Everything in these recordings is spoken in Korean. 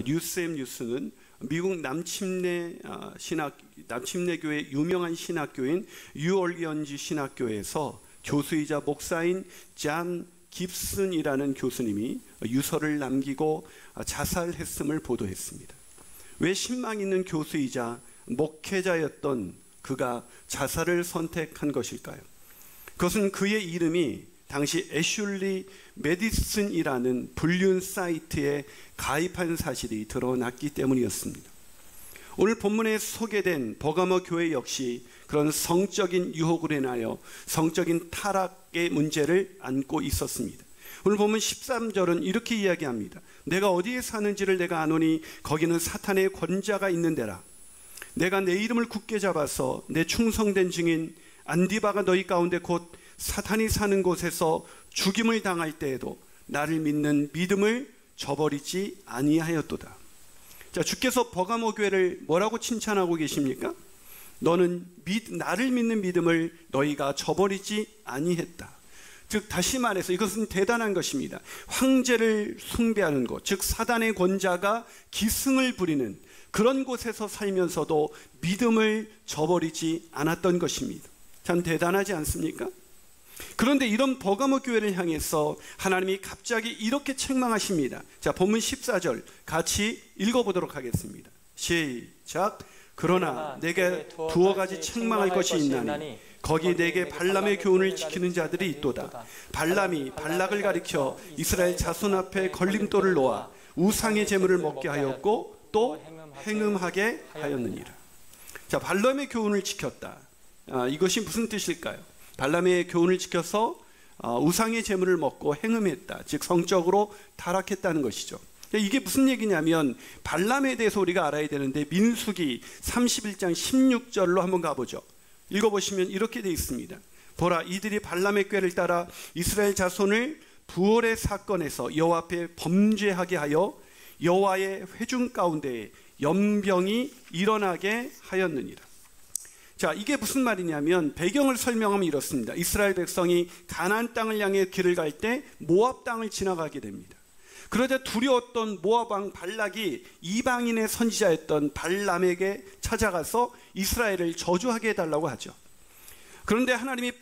USM 뉴스는 미국 남침례교회 유명한 신학교인 뉴올리언즈 신학교에서 교수이자 목사인 잔 깁슨이라는 교수님이 유서를 남기고 자살했음을 보도했습니다. 왜 신망 있는 교수이자 목회자였던 그가 자살을 선택한 것일까요? 그것은 그의 이름이 당시 애슐리 메디슨이라는 불륜 사이트에 가입한 사실이 드러났기 때문이었습니다. 오늘 본문에 소개된 버가모 교회 역시 그런 성적인 유혹으로 인하여 성적인 타락의 문제를 안고 있었습니다. 오늘 본문 13절은 이렇게 이야기합니다. 내가 어디에 사는지를 내가 아노니 거기는 사탄의 권자가 있는 데라. 내가 내 이름을 굳게 잡아서 내 충성된 증인 안디바가 너희 가운데 곧 사탄이 사는 곳에서 죽임을 당할 때에도 나를 믿는 믿음을 저버리지 아니하였도다. 자, 주께서 버가모 교회를 뭐라고 칭찬하고 계십니까? 너는 나를 믿는 믿음을 너희가 저버리지 아니했다. 즉 다시 말해서 이것은 대단한 것입니다. 황제를 숭배하는 곳, 즉 사단의 권자가 기승을 부리는 그런 곳에서 살면서도 믿음을 저버리지 않았던 것입니다. 참 대단하지 않습니까? 그런데 이런 버가모 교회를 향해서 하나님이 갑자기 이렇게 책망하십니다. 자, 본문 14절 같이 읽어보도록 하겠습니다. 시작. 그러나 내게 두어 가지 책망할 것이 있나니 거기 내게 발람의 교훈을 지키는 자들이 있도다. 발람이 발락을 가리켜 이스라엘 자손 앞에 걸림돌을 놓아 우상의 제물을 먹게 하였고 또 행음하게 하였느니라. 자, 발람의 교훈을 지켰다. 이것이 무슨 뜻일까요? 발람의 교훈을 지켜서 우상의 제물을 먹고 행음했다. 즉 성적으로 타락했다는 것이죠. 이게 무슨 얘기냐면 발람에 대해서 우리가 알아야 되는데 민수기 31장 16절로 한번 가보죠. 읽어보시면 이렇게 되어 있습니다. 보라, 이들이 발람의 꾀를 따라 이스라엘 자손을 부올의 사건에서 여호와 앞에 범죄하게 하여 여호와의 회중 가운데에 연병이 일어나게 하였느니라. 자, 이게 무슨 말이냐면 배경을 설명하면 이렇습니다. 이스라엘 백성이 가나안 땅을 향해 길을 갈 때 모압 땅을 지나가게 됩니다. 그러자 두려웠던 모압 왕 발락이 이방인의 선지자였던 발람에게 찾아가서 이스라엘을 저주하게 해달라고 하죠. 그런데 하나님이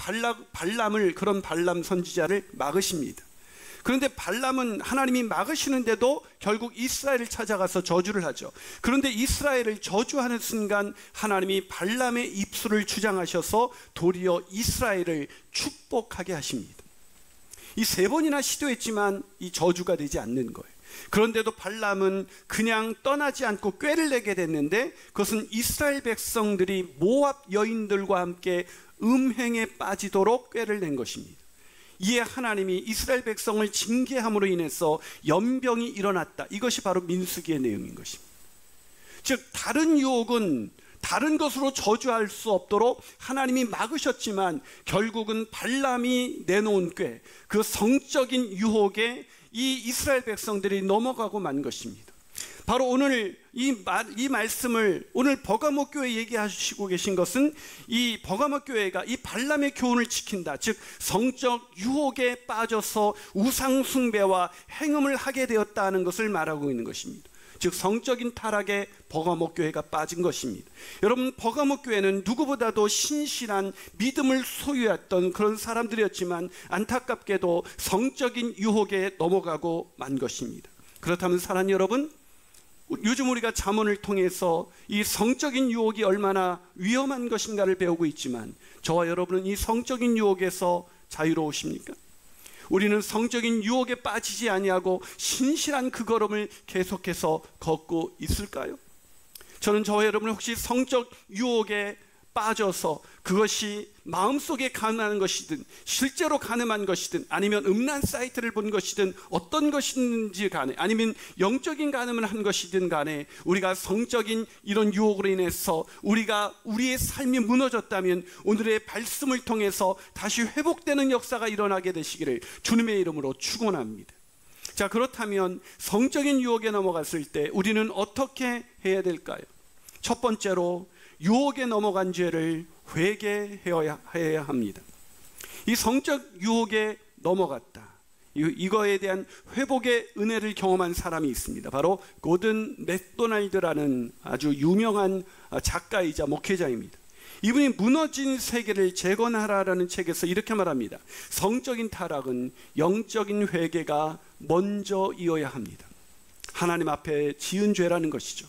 발람을, 그런 발람 선지자를 막으십니다. 그런데 발람은 하나님이 막으시는데도 결국 이스라엘을 찾아가서 저주를 하죠. 그런데 이스라엘을 저주하는 순간 하나님이 발람의 입술을 주장하셔서 도리어 이스라엘을 축복하게 하십니다. 이 세 번이나 시도했지만 이 저주가 되지 않는 거예요. 그런데도 발람은 그냥 떠나지 않고 꾀를 내게 됐는데 그것은 이스라엘 백성들이 모압 여인들과 함께 음행에 빠지도록 꾀를 낸 것입니다. 이에 하나님이 이스라엘 백성을 징계함으로 인해서 연병이 일어났다. 이것이 바로 민수기의 내용인 것입니다. 즉 다른 유혹은 다른 것으로 저주할 수 없도록 하나님이 막으셨지만 결국은 발람이 내놓은 꾀, 그 성적인 유혹에 이 이스라엘 백성들이 넘어가고 만 것입니다. 바로 오늘 이 말씀을 오늘 버가모 교회 얘기하시고 계신 것은 이 버가모 교회가 이 발람의 교훈을 지킨다. 즉 성적 유혹에 빠져서 우상 숭배와 행음을 하게 되었다는 것을 말하고 있는 것입니다. 즉 성적인 타락에 버가모 교회가 빠진 것입니다. 여러분, 버가모 교회는 누구보다도 신실한 믿음을 소유했던 그런 사람들이었지만 안타깝게도 성적인 유혹에 넘어가고 만 것입니다. 그렇다면 사랑하는 여러분, 요즘 우리가 잠언을 통해서 이 성적인 유혹이 얼마나 위험한 것인가를 배우고 있지만 저와 여러분은 이 성적인 유혹에서 자유로우십니까? 우리는 성적인 유혹에 빠지지 아니하고 신실한 그 걸음을 계속해서 걷고 있을까요? 저는 저와 여러분 혹시 성적 유혹에 빠져서 그것이 마음속에 가능한 것이든 실제로 가능한 것이든 아니면 음란 사이트를 본 것이든 어떤 것인지 간에 아니면 영적인 가늠을 한 것이든 간에 우리가 성적인 이런 유혹으로 인해서 우리의 삶이 무너졌다면 오늘의 말씀을 통해서 다시 회복되는 역사가 일어나게 되시기를 주님의 이름으로 축원합니다. 자, 그렇다면 성적인 유혹에 넘어갔을 때 우리는 어떻게 해야 될까요? 첫 번째로 유혹에 넘어간 죄를 회개해야 합니다. 이 성적 유혹에 넘어갔다. 이거에 대한 회복의 은혜를 경험한 사람이 있습니다. 바로 고든 맥도날드라는 아주 유명한 작가이자 목회자입니다. 이분이 무너진 세계를 재건하라라는 책에서 이렇게 말합니다. 성적인 타락은 영적인 회개가 먼저이어야 합니다. 하나님 앞에 지은 죄라는 것이죠.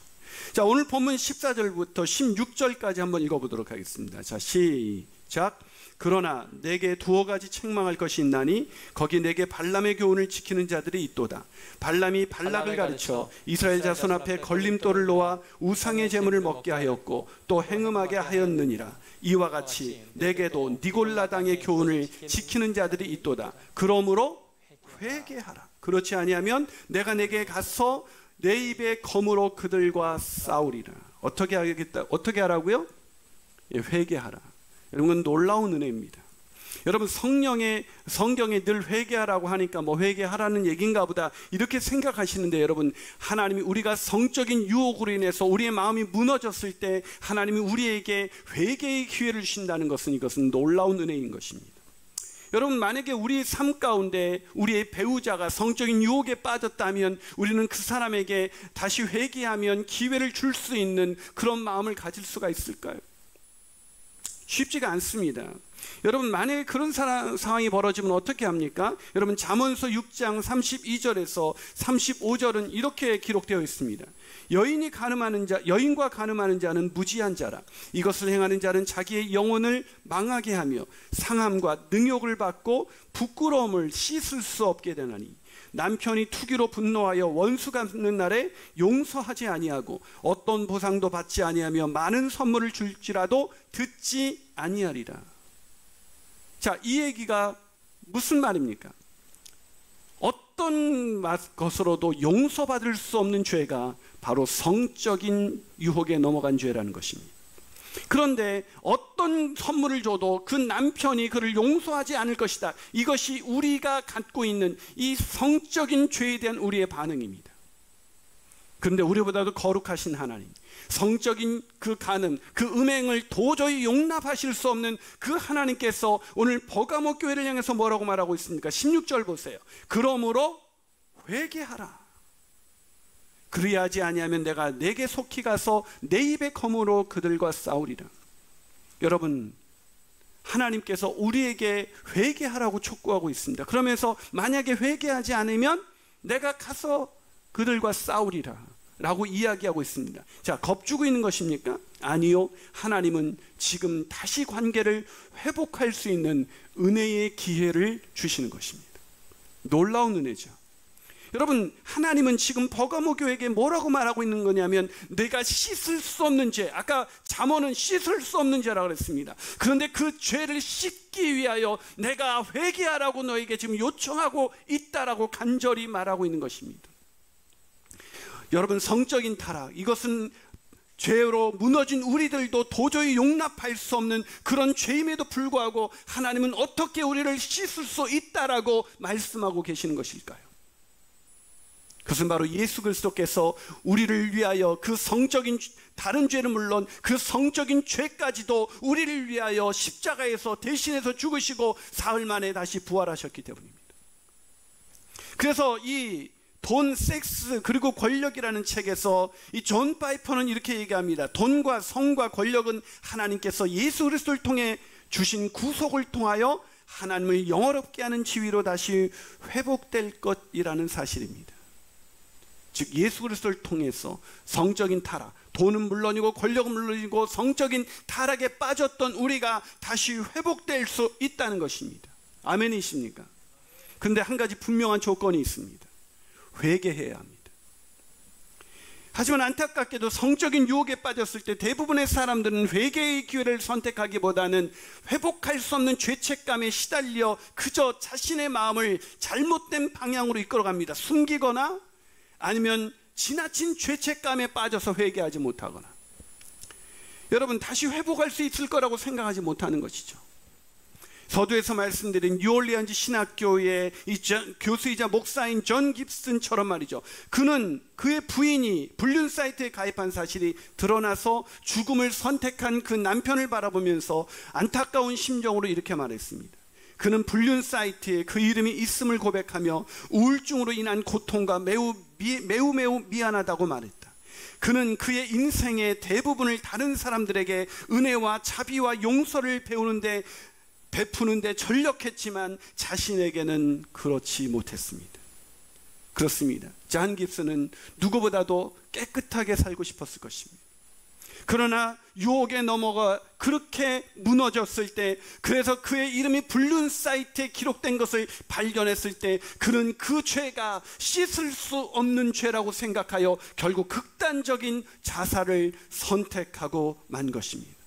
자, 오늘 본문 14절부터 16절까지 한번 읽어보도록 하겠습니다. 자, 시작. 그러나 내게 두어 가지 책망할 것이 있나니 거기 내게 발람의 교훈을 지키는 자들이 있도다. 발람이 발락을 가르쳐 이스라엘 자손 앞에 걸림돌을 놓아 우상의 제물을 먹게 하였고 또 행음하게 하였느니라. 이와 같이 내게도 니골라 당의 교훈을 지키는 자들이 있도다. 그러므로 회개하라. 그렇지 아니하면 내가 내게 가서 내 입의 검으로 그들과 싸우리라. 어떻게 하겠다? 어떻게 하라고요? 회개하라. 여러분, 놀라운 은혜입니다. 여러분, 성경에 늘 회개하라고 하니까 뭐 회개하라는 얘기인가 보다 이렇게 생각하시는데, 여러분, 하나님이 우리가 성적인 유혹으로 인해서 우리의 마음이 무너졌을 때 하나님이 우리에게 회개의 기회를 주신다는 것은, 이것은 놀라운 은혜인 것입니다. 여러분, 만약에 우리 삶 가운데 우리의 배우자가 성적인 유혹에 빠졌다면 우리는 그 사람에게 다시 회개하면 기회를 줄 수 있는 그런 마음을 가질 수가 있을까요? 쉽지가 않습니다. 여러분, 만약에 그런 상황이 벌어지면 어떻게 합니까? 여러분, 잠언서 6장 32절에서 35절은 이렇게 기록되어 있습니다. 여인과 가늠하는 자는 무지한 자라. 이것을 행하는 자는 자기의 영혼을 망하게 하며 상함과 능욕을 받고 부끄러움을 씻을 수 없게 되나니, 남편이 투기로 분노하여 원수 갚는 날에 용서하지 아니하고 어떤 보상도 받지 아니하며 많은 선물을 줄지라도 듣지 아니하리라. 자, 이 얘기가 무슨 말입니까? 어떤 것으로도 용서받을 수 없는 죄가 바로 성적인 유혹에 넘어간 죄라는 것입니다. 그런데 어떤 선물을 줘도 그 남편이 그를 용서하지 않을 것이다. 이것이 우리가 갖고 있는 이 성적인 죄에 대한 우리의 반응입니다. 그런데 우리보다도 거룩하신 하나님, 성적인 그 간음, 그 음행을 도저히 용납하실 수 없는 그 하나님께서 오늘 버가모 교회를 향해서 뭐라고 말하고 있습니까? 16절 보세요. 그러므로 회개하라. 그리하지 아니하면 내가 내게 속히 가서 내 입의 검으로 그들과 싸우리라. 여러분, 하나님께서 우리에게 회개하라고 촉구하고 있습니다. 그러면서 만약에 회개하지 않으면 내가 가서 그들과 싸우리라 라고 이야기하고 있습니다. 자, 겁주고 있는 것입니까? 아니요. 하나님은 지금 다시 관계를 회복할 수 있는 은혜의 기회를 주시는 것입니다. 놀라운 은혜죠. 여러분, 하나님은 지금 버가모 교회에게 뭐라고 말하고 있는 거냐면, 내가 씻을 수 없는 죄, 아까 잠언은 씻을 수 없는 죄라고 그랬습니다. 그런데 그 죄를 씻기 위하여 내가 회개하라고 너에게 지금 요청하고 있다라고 간절히 말하고 있는 것입니다. 여러분, 성적인 타락, 이것은 죄로 무너진 우리들도 도저히 용납할 수 없는 그런 죄임에도 불구하고 하나님은 어떻게 우리를 씻을 수 있다라고 말씀하고 계시는 것일까요? 그것은 바로 예수 그리스도께서 우리를 위하여 그 성적인 다른 죄는 물론 그 성적인 죄까지도 우리를 위하여 십자가에서 대신해서 죽으시고 사흘 만에 다시 부활하셨기 때문입니다. 그래서 이 돈, 섹스, 그리고 권력이라는 책에서 이 존 파이퍼는 이렇게 얘기합니다. 돈과 성과 권력은 하나님께서 예수 그리스도를 통해 주신 구속을 통하여 하나님을 영화롭게 하는 지위로 다시 회복될 것이라는 사실입니다. 즉, 예수 그리스도를 통해서 성적인 타락, 돈은 물론이고 권력은 물론이고 성적인 타락에 빠졌던 우리가 다시 회복될 수 있다는 것입니다. 아멘이십니까? 그런데 한 가지 분명한 조건이 있습니다. 회개해야 합니다. 하지만 안타깝게도 성적인 유혹에 빠졌을 때 대부분의 사람들은 회개의 기회를 선택하기보다는 회복할 수 없는 죄책감에 시달려 그저 자신의 마음을 잘못된 방향으로 이끌어갑니다. 숨기거나 아니면 지나친 죄책감에 빠져서 회개하지 못하거나, 여러분, 다시 회복할 수 있을 거라고 생각하지 못하는 것이죠. 서두에서 말씀드린 뉴올리언즈 신학교의 교수이자 목사인 존 깁슨처럼 말이죠. 그는 그의 부인이 불륜 사이트에 가입한 사실이 드러나서 죽음을 선택한 그 남편을 바라보면서 안타까운 심정으로 이렇게 말했습니다. 그는 불륜 사이트에 그 이름이 있음을 고백하며 우울증으로 인한 고통과 매우 미안하다고 말했다. 그는 그의 인생의 대부분을 다른 사람들에게 은혜와 자비와 용서를 베푸는데 전력했지만 자신에게는 그렇지 못했습니다. 그렇습니다. 잔 깁슨은 누구보다도 깨끗하게 살고 싶었을 것입니다. 그러나 유혹에 넘어가 그렇게 무너졌을 때, 그래서 그의 이름이 불륜 사이트에 기록된 것을 발견했을 때, 그는 그 죄가 씻을 수 없는 죄라고 생각하여 결국 극단적인 자살을 선택하고 만 것입니다.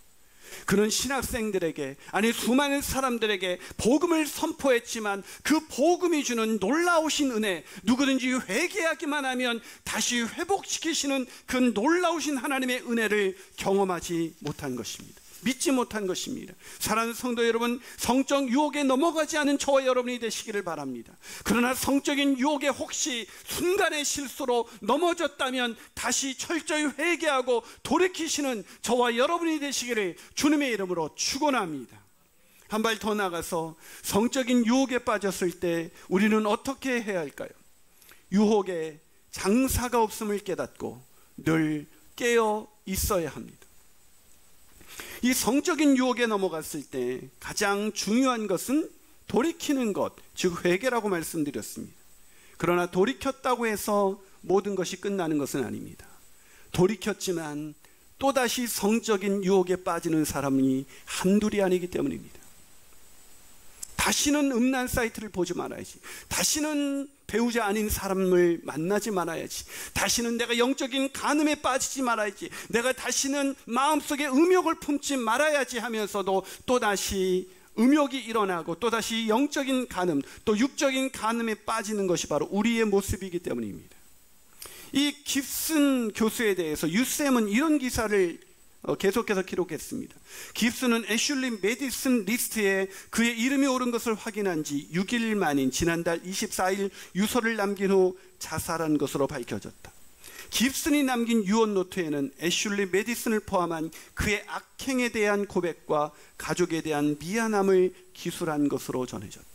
그는 신학생들에게, 아니 수많은 사람들에게 복음을 선포했지만 그 복음이 주는 놀라우신 은혜, 누구든지 회개하기만 하면 다시 회복시키시는 그 놀라우신 하나님의 은혜를 경험하지 못한 것입니다. 믿지 못한 것입니다. 사랑하는 성도 여러분, 성적 유혹에 넘어가지 않은 저와 여러분이 되시기를 바랍니다. 그러나 성적인 유혹에 혹시 순간의 실수로 넘어졌다면 다시 철저히 회개하고 돌이키시는 저와 여러분이 되시기를 주님의 이름으로 축원합니다. 한 발 더 나가서 성적인 유혹에 빠졌을 때 우리는 어떻게 해야 할까요? 유혹에 장사가 없음을 깨닫고 늘 깨어 있어야 합니다. 이 성적인 유혹에 넘어갔을 때 가장 중요한 것은 돌이키는 것, 즉 회개라고 말씀드렸습니다. 그러나 돌이켰다고 해서 모든 것이 끝나는 것은 아닙니다. 돌이켰지만 또다시 성적인 유혹에 빠지는 사람이 한둘이 아니기 때문입니다. 다시는 음란 사이트를 보지 말아야지, 다시는 배우자 아닌 사람을 만나지 말아야지, 다시는 내가 영적인 간음에 빠지지 말아야지, 내가 다시는 마음속에 음욕을 품지 말아야지 하면서도 또다시 음욕이 일어나고 또다시 영적인 간음, 또 육적인 간음에 빠지는 것이 바로 우리의 모습이기 때문입니다. 이 깁슨 교수에 대해서 유쌤은 이런 기사를 계속해서 기록했습니다. 깁슨은 애슐리 메디슨 리스트에 그의 이름이 오른 것을 확인한 지 6일 만인 지난달 24일 유서를 남긴 후 자살한 것으로 밝혀졌다. 깁슨이 남긴 유언 노트에는 애슐리 메디슨을 포함한 그의 악행에 대한 고백과 가족에 대한 미안함을 기술한 것으로 전해졌다.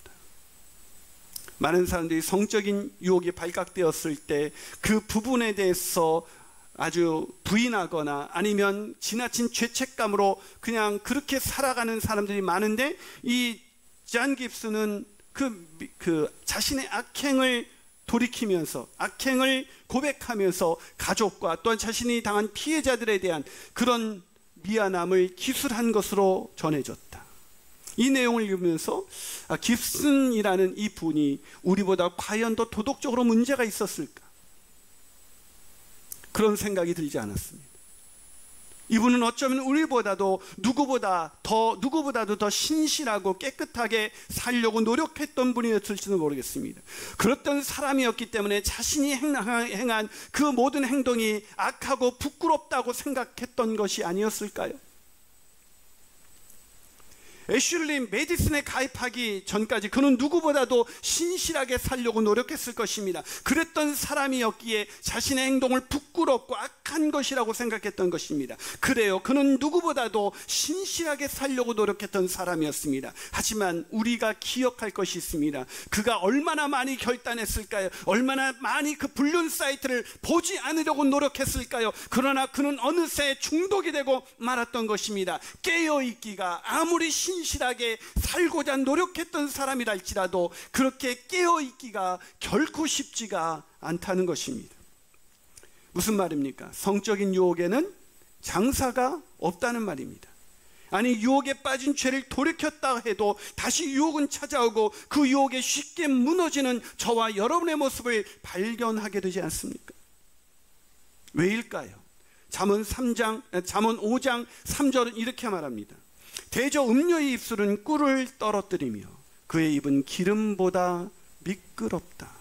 많은 사람들이 성적인 유혹이 발각되었을 때 그 부분에 대해서 아주 부인하거나 아니면 지나친 죄책감으로 그냥 그렇게 살아가는 사람들이 많은데, 이 잔 깁슨은 그 자신의 악행을 돌이키면서, 악행을 고백하면서 가족과 또한 자신이 당한 피해자들에 대한 그런 미안함을 기술한 것으로 전해졌다. 이 내용을 읽으면서 깁슨이라는 이 분이 우리보다 과연 더 도덕적으로 문제가 있었을까, 그런 생각이 들지 않았습니다. 이분은 어쩌면 우리보다도 누구보다도 더 신실하고 깨끗하게 살려고 노력했던 분이었을지도 모르겠습니다. 그랬던 사람이었기 때문에 자신이 행한 그 모든 행동이 악하고 부끄럽다고 생각했던 것이 아니었을까요? 애슐리 메디슨에 가입하기 전까지 그는 누구보다도 신실하게 살려고 노력했을 것입니다. 그랬던 사람이었기에 자신의 행동을 부끄럽고 악한 것이라고 생각했던 것입니다. 그래요, 그는 누구보다도 신실하게 살려고 노력했던 사람이었습니다. 하지만 우리가 기억할 것이 있습니다. 그가 얼마나 많이 결단했을까요? 얼마나 많이 그 불륜 사이트를 보지 않으려고 노력했을까요? 그러나 그는 어느새 중독이 되고 말았던 것입니다. 깨어있기가 아무리 신실하게 살고자 노력했던 사람이라 할지라도 그렇게 깨어있기가 결코 쉽지가 않다는 것입니다. 무슨 말입니까? 성적인 유혹에는 장사가 없다는 말입니다. 아니, 유혹에 빠진 죄를 돌이켰다 해도 다시 유혹은 찾아오고 그 유혹에 쉽게 무너지는 저와 여러분의 모습을 발견하게 되지 않습니까? 왜일까요? 잠언 5장 3절은 이렇게 말합니다. 대저 음료의 입술은 꿀을 떨어뜨리며 그의 입은 기름보다 미끄럽다.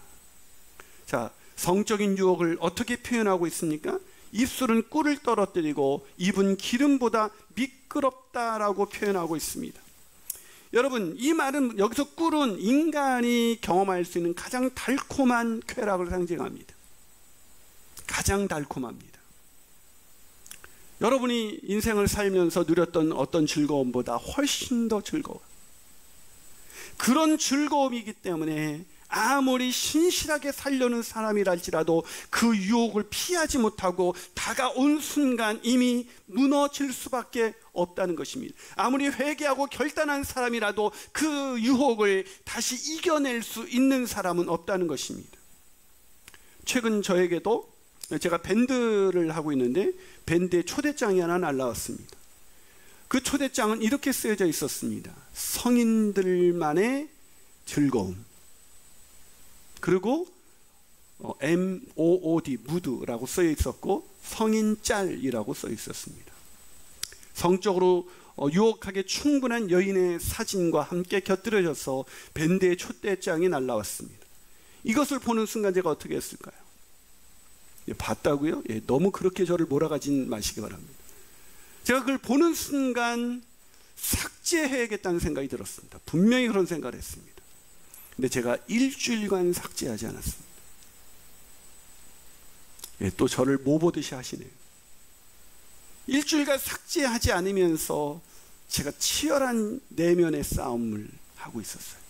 자, 성적인 유혹을 어떻게 표현하고 있습니까? 입술은 꿀을 떨어뜨리고 입은 기름보다 미끄럽다라고 표현하고 있습니다. 여러분, 이 말은, 여기서 꿀은 인간이 경험할 수 있는 가장 달콤한 쾌락을 상징합니다. 가장 달콤합니다. 여러분이 인생을 살면서 누렸던 어떤 즐거움보다 훨씬 더 즐거워. 그런 즐거움이기 때문에 아무리 신실하게 살려는 사람이랄지라도 그 유혹을 피하지 못하고 다가온 순간 이미 무너질 수밖에 없다는 것입니다. 아무리 회개하고 결단한 사람이라도 그 유혹을 다시 이겨낼 수 있는 사람은 없다는 것입니다. 최근 저에게도, 제가 밴드를 하고 있는데 밴드에 초대장이 하나 날라왔습니다. 그 초대장은 이렇게 쓰여져 있었습니다. 성인들만의 즐거움. 그리고 MOOD, 무드라고 써 있었고 성인짤이라고 써 있었습니다. 성적으로 유혹하기에 충분한 여인의 사진과 함께 곁들여져서 밴드의 초대장이 날라왔습니다. 이것을 보는 순간 제가 어떻게 했을까요? 봤다고요? 너무 그렇게 저를 몰아가지 마시기 바랍니다. 제가 그걸 보는 순간 삭제해야겠다는 생각이 들었습니다. 분명히 그런 생각을 했습니다. 근데 제가 일주일간 삭제하지 않았습니다. 또 저를 못 보듯이 하시네요. 일주일간 삭제하지 않으면서 제가 치열한 내면의 싸움을 하고 있었어요.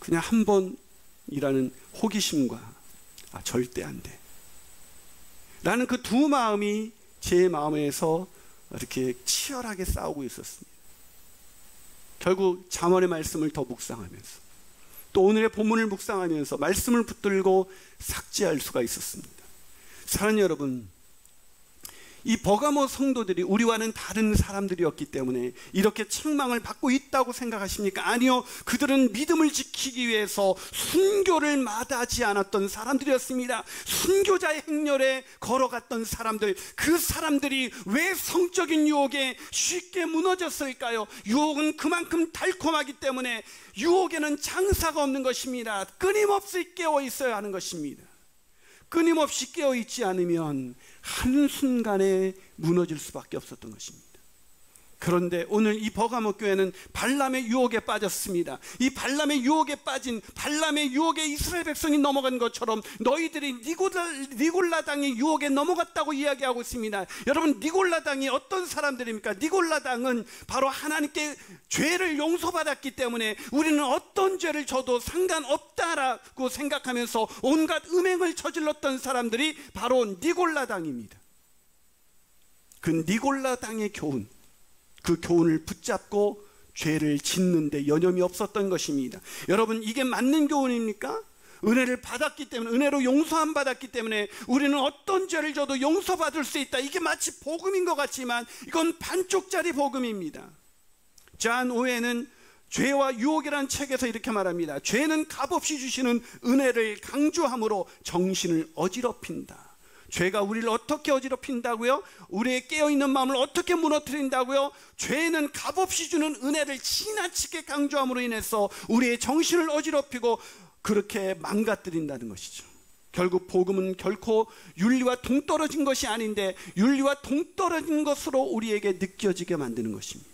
그냥 한 번이라는 호기심과 절대 안 돼 라는 그 두 마음이 제 마음에서 이렇게 치열하게 싸우고 있었습니다. 결국 잠언의 말씀을 더 묵상하면서 또 오늘의 본문을 묵상하면서 말씀을 붙들고 삭제할 수가 있었습니다. 사랑하는 여러분, 이 버가모 성도들이 우리와는 다른 사람들이었기 때문에 이렇게 책망을 받고 있다고 생각하십니까? 아니요, 그들은 믿음을 지키기 위해서 순교를 마다하지 않았던 사람들이었습니다. 순교자의 행렬에 걸어갔던 사람들, 그 사람들이 왜 성적인 유혹에 쉽게 무너졌을까요? 유혹은 그만큼 달콤하기 때문에 유혹에는 장사가 없는 것입니다. 끊임없이 깨어 있어야 하는 것입니다. 끊임없이 깨어 있지 않으면 한순간에 무너질 수밖에 없었던 것입니다. 그런데 오늘 이 버가모 교회는 발람의 유혹에 빠졌습니다. 이 발람의 유혹에 빠진, 발람의 유혹에 이스라엘 백성이 넘어간 것처럼 너희들이 니골라 당의 유혹에 넘어갔다고 이야기하고 있습니다. 여러분, 니골라 당이 어떤 사람들입니까? 니골라 당은 바로 하나님께 죄를 용서받았기 때문에 우리는 어떤 죄를 져도 상관없다라고 생각하면서 온갖 음행을 저질렀던 사람들이 바로 니골라 당입니다. 그 니골라 당의 교훈, 그 교훈을 붙잡고 죄를 짓는데 여념이 없었던 것입니다. 여러분, 이게 맞는 교훈입니까? 은혜를 받았기 때문에, 은혜로 용서함 받았기 때문에 우리는 어떤 죄를 져도 용서받을 수 있다, 이게 마치 복음인 것 같지만 이건 반쪽짜리 복음입니다. 존 오웬은 죄와 유혹이라는 책에서 이렇게 말합니다. 죄는 값없이 주시는 은혜를 강조함으로 정신을 어지럽힌다. 죄가 우리를 어떻게 어지럽힌다고요? 우리의 깨어있는 마음을 어떻게 무너뜨린다고요? 죄는 값없이 주는 은혜를 지나치게 강조함으로 인해서 우리의 정신을 어지럽히고 그렇게 망가뜨린다는 것이죠. 결국 복음은 결코 윤리와 동떨어진 것이 아닌데 윤리와 동떨어진 것으로 우리에게 느껴지게 만드는 것입니다.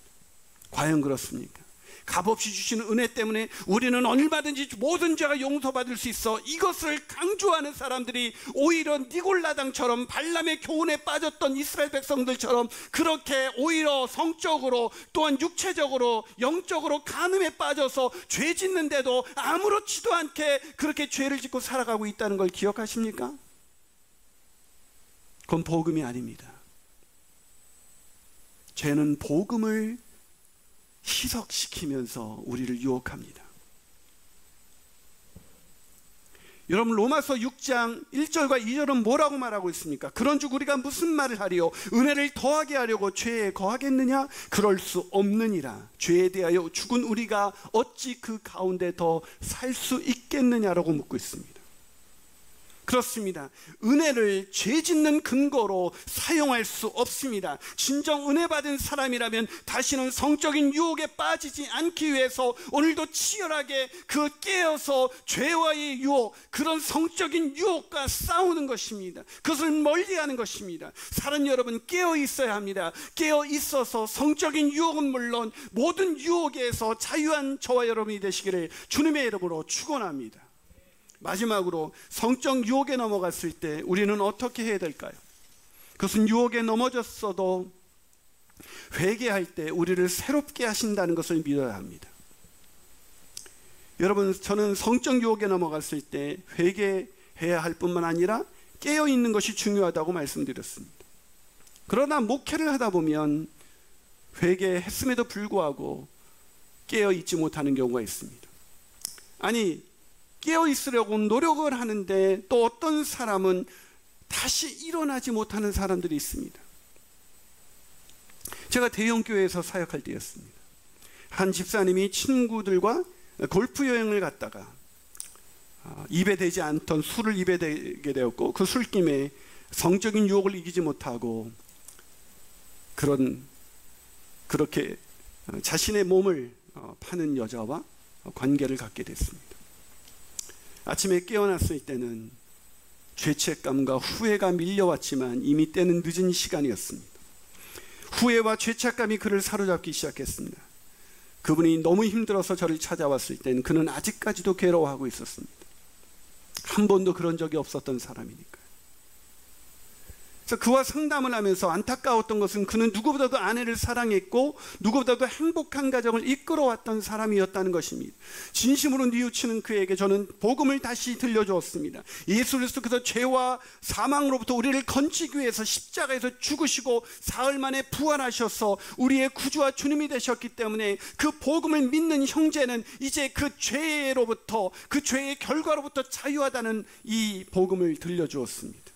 과연 그렇습니까? 값없이 주시는 은혜 때문에 우리는 얼마든지 모든 죄가 용서받을 수 있어, 이것을 강조하는 사람들이 오히려 니골라당처럼 발람의 교훈에 빠졌던 이스라엘 백성들처럼 그렇게 오히려 성적으로 또한 육체적으로 영적으로 간음에 빠져서 죄 짓는데도 아무렇지도 않게 그렇게 죄를 짓고 살아가고 있다는 걸 기억하십니까? 그건 복음이 아닙니다. 죄는 복음을 희석시키면서 우리를 유혹합니다. 여러분, 로마서 6장 1절과 2절은 뭐라고 말하고 있습니까? 그런즉 우리가 무슨 말을 하리요? 은혜를 더하게 하려고 죄에 거하겠느냐? 그럴 수 없느니라. 죄에 대하여 죽은 우리가 어찌 그 가운데 더 살 수 있겠느냐라고 묻고 있습니다. 그렇습니다. 은혜를 죄 짓는 근거로 사용할 수 없습니다. 진정 은혜 받은 사람이라면 다시는 성적인 유혹에 빠지지 않기 위해서 오늘도 치열하게 그 깨어서 죄와의 유혹, 그런 성적인 유혹과 싸우는 것입니다. 그것을 멀리하는 것입니다. 사랑하는 여러분, 깨어 있어야 합니다. 깨어 있어서 성적인 유혹은 물론 모든 유혹에서 자유한 저와 여러분이 되시기를 주님의 이름으로 축원합니다. 마지막으로 성적 유혹에 넘어갔을 때 우리는 어떻게 해야 될까요? 그것은 유혹에 넘어졌어도 회개할 때 우리를 새롭게 하신다는 것을 믿어야 합니다. 여러분, 저는 성적 유혹에 넘어갔을 때 회개해야 할 뿐만 아니라 깨어있는 것이 중요하다고 말씀드렸습니다. 그러나 목회를 하다 보면 회개했음에도 불구하고 깨어있지 못하는 경우가 있습니다. 아니, 깨어있으려고 노력을 하는데 또 어떤 사람은 다시 일어나지 못하는 사람들이 있습니다. 제가 대형교회에서 사역할 때였습니다. 한 집사님이 친구들과 골프 여행을 갔다가 입에 대지 않던 술을 입에 대게 되었고, 그 술김에 성적인 유혹을 이기지 못하고 그렇게 자신의 몸을 파는 여자와 관계를 갖게 됐습니다. 아침에 깨어났을 때는 죄책감과 후회가 밀려왔지만 이미 때는 늦은 시간이었습니다. 후회와 죄책감이 그를 사로잡기 시작했습니다. 그분이 너무 힘들어서 저를 찾아왔을 때는 그는 아직까지도 괴로워하고 있었습니다. 한 번도 그런 적이 없었던 사람이니까요. 그래서 그와 상담을 하면서 안타까웠던 것은 그는 누구보다도 아내를 사랑했고 누구보다도 행복한 가정을 이끌어왔던 사람이었다는 것입니다. 진심으로 뉘우치는 그에게 저는 복음을 다시 들려주었습니다. 예수 그리스도께서 죄와 사망으로부터 우리를 건지기 위해서 십자가에서 죽으시고 사흘 만에 부활하셔서 우리의 구주와 주님이 되셨기 때문에 그 복음을 믿는 형제는 이제 그 죄로부터, 그 죄의 결과로부터 자유하다는 이 복음을 들려주었습니다.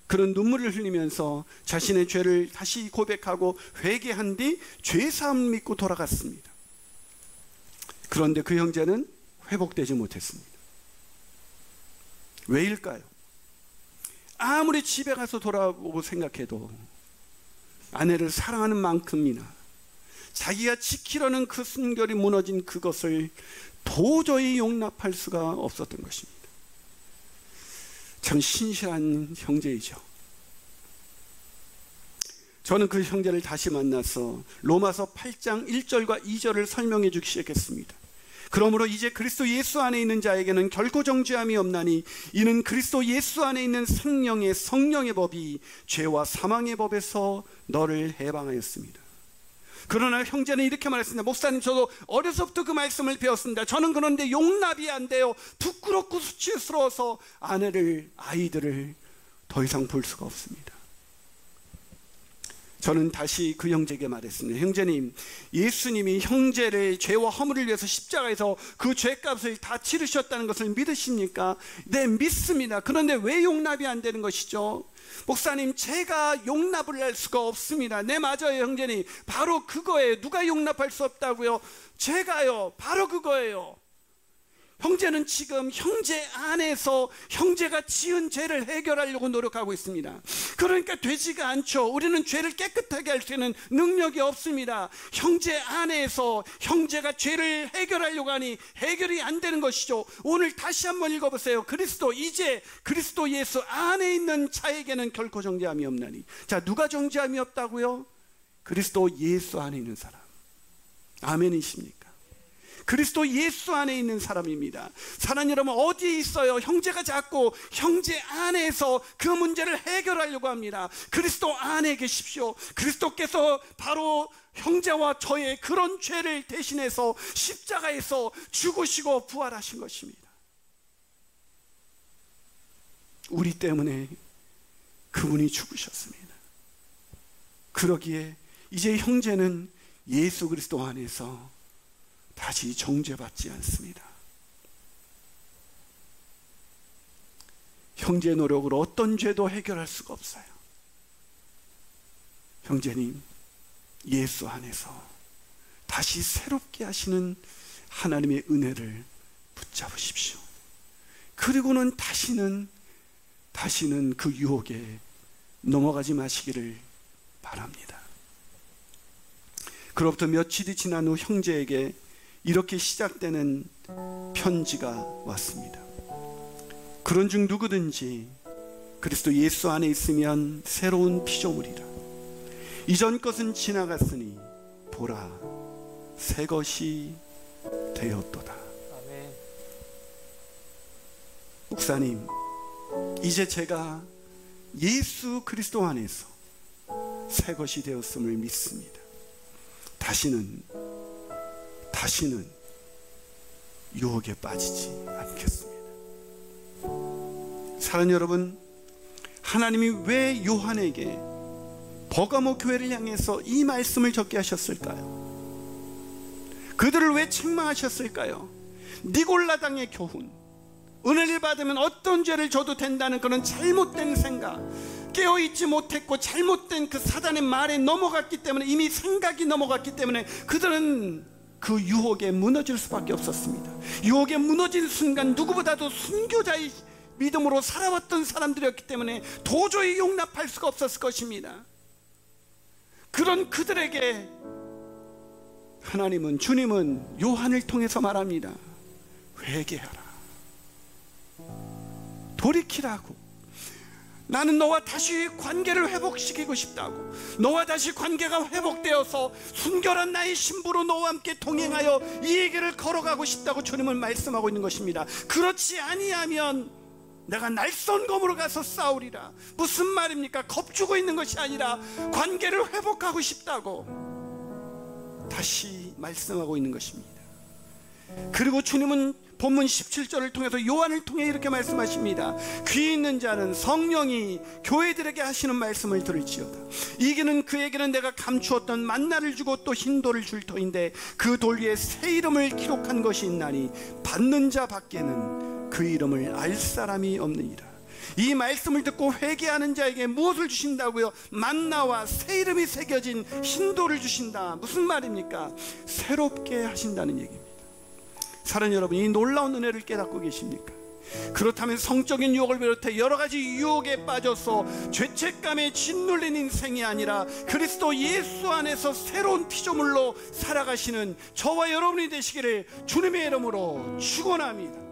그런 눈물을 흘리면서 자신의 죄를 다시 고백하고 회개한 뒤 죄사함을 믿고 돌아갔습니다. 그런데 그 형제는 회복되지 못했습니다. 왜일까요? 아무리 집에 가서 돌아보고 생각해도 아내를 사랑하는 만큼이나 자기가 지키려는 그 순결이 무너진 그것을 도저히 용납할 수가 없었던 것입니다. 참 신실한 형제이죠. 저는 그 형제를 다시 만나서 로마서 8장 1절과 2절을 설명해 주기 시작했습니다. 그러므로 이제 그리스도 예수 안에 있는 자에게는 결코 정죄함이 없나니 이는 그리스도 예수 안에 있는 생명의 성령의 법이 죄와 사망의 법에서 너를 해방하였습니다. 그러나 형제는 이렇게 말했습니다. 목사님, 저도 어려서부터 그 말씀을 배웠습니다. 저는 그런데 용납이 안 돼요. 부끄럽고 수치스러워서 아이들을 더 이상 볼 수가 없습니다. 저는 다시 그 형제에게 말했습니다. 형제님, 예수님이 형제를 죄와 허물을 위해서 십자가에서 그 죄값을 다 치르셨다는 것을 믿으십니까? 네, 믿습니다. 그런데 왜 용납이 안 되는 것이죠? 목사님, 제가 용납을 할 수가 없습니다. 네, 맞아요, 형제님. 바로 그거예요. 누가 용납할 수 없다고요? 제가요. 바로 그거예요. 형제는 지금 형제 안에서 형제가 지은 죄를 해결하려고 노력하고 있습니다. 그러니까 되지가 않죠. 우리는 죄를 깨끗하게 할 수 있는 능력이 없습니다. 형제 안에서 형제가 죄를 해결하려고 하니 해결이 안 되는 것이죠. 오늘 다시 한번 읽어보세요. 이제 그리스도 예수 안에 있는 자에게는 결코 정죄함이 없나니. 자, 누가 정죄함이 없다고요? 그리스도 예수 안에 있는 사람. 아멘이십니까? 그리스도 예수 안에 있는 사람입니다. 사랑하는 여러분, 어디에 있어요? 형제가 자꾸 형제 안에서 그 문제를 해결하려고 합니다. 그리스도 안에 계십시오. 그리스도께서 바로 형제와 저의 그런 죄를 대신해서 십자가에서 죽으시고 부활하신 것입니다. 우리 때문에 그분이 죽으셨습니다. 그러기에 이제 형제는 예수 그리스도 안에서 다시 정죄받지 않습니다. 형제 노력으로 어떤 죄도 해결할 수가 없어요. 형제님, 예수 안에서 다시 새롭게 하시는 하나님의 은혜를 붙잡으십시오. 그리고는 다시는 그 유혹에 넘어가지 마시기를 바랍니다. 그로부터 며칠이 지난 후 형제에게 이렇게 시작되는 편지가 왔습니다. 그런 중 누구든지 그리스도 예수 안에 있으면 새로운 피조물이라. 이전 것은 지나갔으니 보라, 새 것이 되었도다. 아멘. 목사님, 이제 제가 예수 그리스도 안에서 새 것이 되었음을 믿습니다. 다시는 유혹에 빠지지 않겠습니다. 사랑하는 여러분, 하나님이 왜 요한에게 버가모 교회를 향해서 이 말씀을 적게 하셨을까요? 그들을 왜 책망하셨을까요? 니골라당의 교훈, 은혜를 받으면 어떤 죄를 져도 된다는 그런 잘못된 생각, 깨어있지 못했고 잘못된 그 사단의 말에 넘어갔기 때문에, 이미 생각이 넘어갔기 때문에 그들은 그 유혹에 무너질 수밖에 없었습니다. 유혹에 무너진 순간 누구보다도 순교자의 믿음으로 살아왔던 사람들이었기 때문에 도저히 용납할 수가 없었을 것입니다. 그런 그들에게 하나님은, 주님은 요한을 통해서 말합니다. 회개하라, 돌이키라고. 나는 너와 다시 관계를 회복시키고 싶다고. 너와 다시 관계가 회복되어서 순결한 나의 신부로 너와 함께 동행하여 이 길을 걸어가고 싶다고 주님은 말씀하고 있는 것입니다. 그렇지 아니하면 내가 날선검으로 가서 싸우리라. 무슨 말입니까? 겁주고 있는 것이 아니라 관계를 회복하고 싶다고 다시 말씀하고 있는 것입니다. 그리고 주님은 본문 17절을 통해서 요한을 통해 이렇게 말씀하십니다. 귀 있는 자는 성령이 교회들에게 하시는 말씀을 들을지어다. 이기는 그에게는 내가 감추었던 만나를 주고 또 흰 돌을 줄 터인데 그 돌 위에 새 이름을 기록한 것이 있나니 받는 자 밖에는 그 이름을 알 사람이 없느니라. 이 말씀을 듣고 회개하는 자에게 무엇을 주신다고요? 만나와 새 이름이 새겨진 흰 돌을 주신다. 무슨 말입니까? 새롭게 하신다는 얘기입니다. 사랑하는 여러분, 이 놀라운 은혜를 깨닫고 계십니까? 그렇다면 성적인 유혹을 비롯해 여러 가지 유혹에 빠져서 죄책감에 짓눌린 인생이 아니라 그리스도 예수 안에서 새로운 피조물로 살아가시는 저와 여러분이 되시기를 주님의 이름으로 축원합니다.